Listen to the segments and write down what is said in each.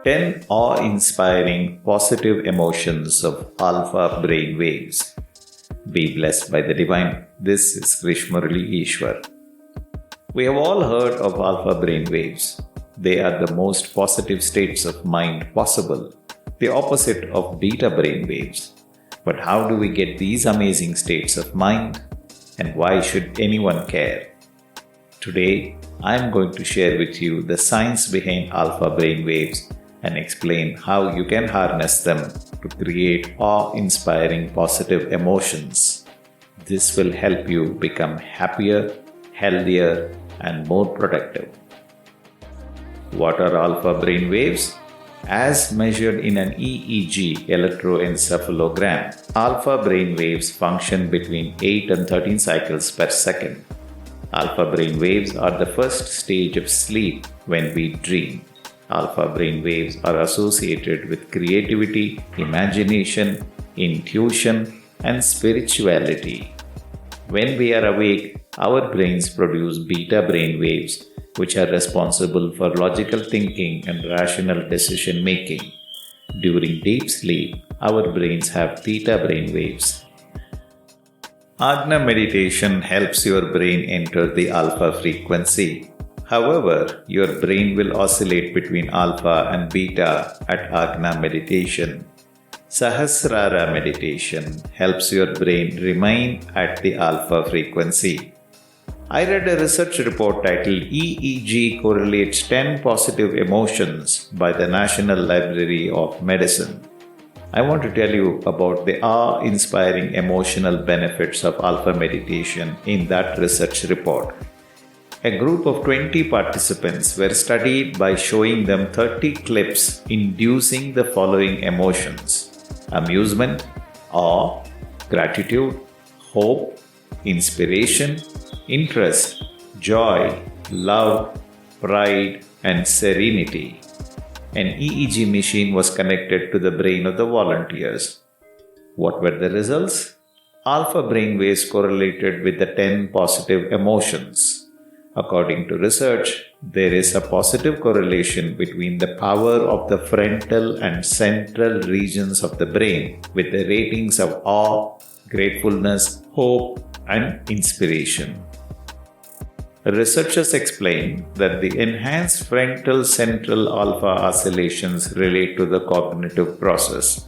10 awe-inspiring positive emotions of alpha brain waves. Be blessed by the divine. This is Krish, Murali, Eswar. We have all heard of alpha brain waves. They are the most positive states of mind possible, the opposite of beta brain waves. But how do we get these amazing states of mind? And why should anyone care? Today, I am going to share with you the science behind alpha brain waves and explain how you can harness them to create awe-inspiring positive emotions. This will help you become happier, healthier, and more productive. What are alpha brain waves? As measured in an EEG electroencephalogram, alpha brain waves function between 8 and 13 cycles per second. Alpha brain waves are the first stage of sleep when we dream. Alpha brain waves are associated with creativity, imagination, intuition, and spirituality. When we are awake, our brains produce beta brain waves, which are responsible for logical thinking and rational decision making. During deep sleep, our brains have theta brain waves. Ajna meditation helps your brain enter the alpha frequency. However, your brain will oscillate between alpha and beta at Ajna meditation. Sahasrara meditation helps your brain remain at the alpha frequency. I read a research report titled EEG Correlates 10 Positive Emotions by the National Library of Medicine. I want to tell you about the awe-inspiring emotional benefits of alpha meditation in that research report. A group of 20 participants were studied by showing them 30 clips inducing the following emotions: amusement, awe, gratitude, hope, inspiration, interest, joy, love, pride, and serenity. An EEG machine was connected to the brain of the volunteers. What were the results? Alpha brain waves correlated with the 10 positive emotions. According to research, there is a positive correlation between the power of the frontal and central regions of the brain with the ratings of awe, gratefulness, hope, and inspiration. Researchers explain that the enhanced frontal central alpha oscillations relate to the cognitive process.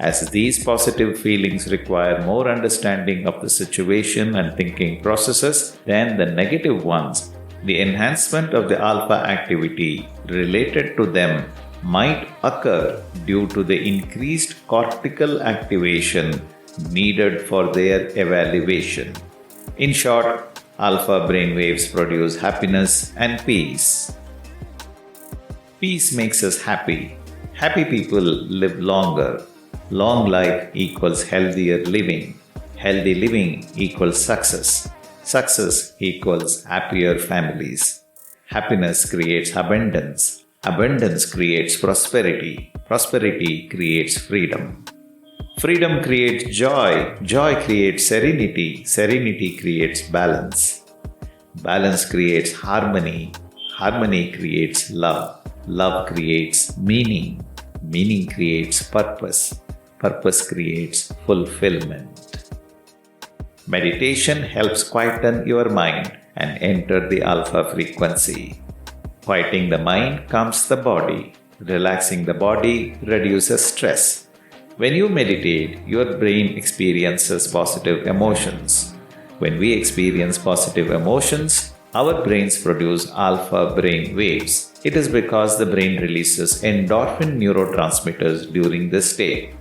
As these positive feelings require more understanding of the situation and thinking processes than the negative ones, the enhancement of the alpha activity related to them might occur due to the increased cortical activation needed for their evaluation. In short, alpha brain waves produce happiness and peace. Peace makes us happy. Happy people live longer. Long life equals healthier living. Healthy living equals success. Success equals happier families. Happiness creates abundance. Abundance creates prosperity. Prosperity creates freedom. Freedom creates joy. Joy creates serenity. Serenity creates balance. Balance creates harmony. Harmony creates love. Love creates meaning. Meaning creates purpose. Purpose creates fulfillment. Meditation helps quieten your mind and enter the alpha frequency. Quieting the mind calms the body. Relaxing the body reduces stress. When you meditate, your brain experiences positive emotions. When we experience positive emotions, our brains produce alpha brain waves. It is because the brain releases endorphin neurotransmitters during this state.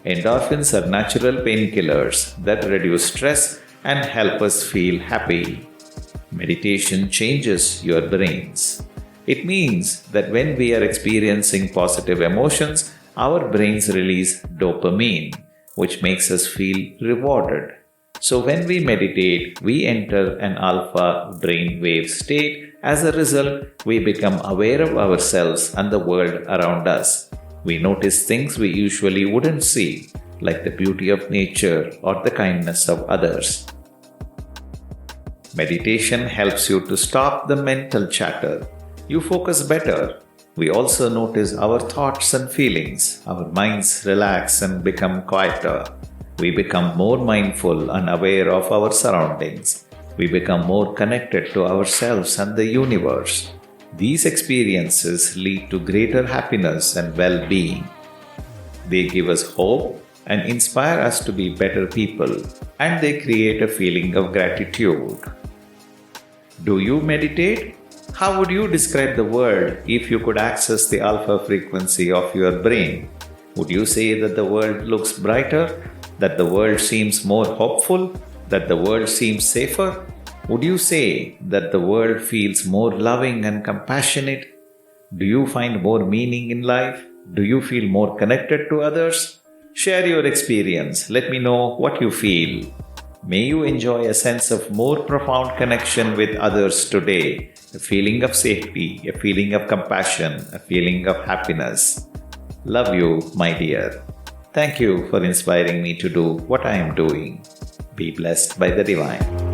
Endorphins are natural painkillers that reduce stress and help us feel happy. Meditation changes your brains. It means that when we are experiencing positive emotions, our brains release dopamine, which makes us feel rewarded. So when we meditate, we enter an alpha brain wave state. As a result, we become aware of ourselves and the world around us. We notice things we usually wouldn't see, like the beauty of nature or the kindness of others. Meditation helps you to stop the mental chatter. You focus better. We also notice our thoughts and feelings. Our minds relax and become quieter. We become more mindful and aware of our surroundings. We become more connected to ourselves and the universe. These experiences lead to greater happiness and well-being. They give us hope and inspire us to be better people, and they create a feeling of gratitude. Do you meditate? How would you describe the world if you could access the alpha frequency of your brain? Would you say that the world looks brighter? That the world seems more hopeful? That the world seems safer? Would you say that the world feels more loving and compassionate? Do you find more meaning in life? Do you feel more connected to others? Share your experience. Let me know what you feel. May you enjoy a sense of more profound connection with others today, a feeling of safety, a feeling of compassion, a feeling of happiness. Love you, my dear. Thank you for inspiring me to do what I am doing. Be blessed by the divine.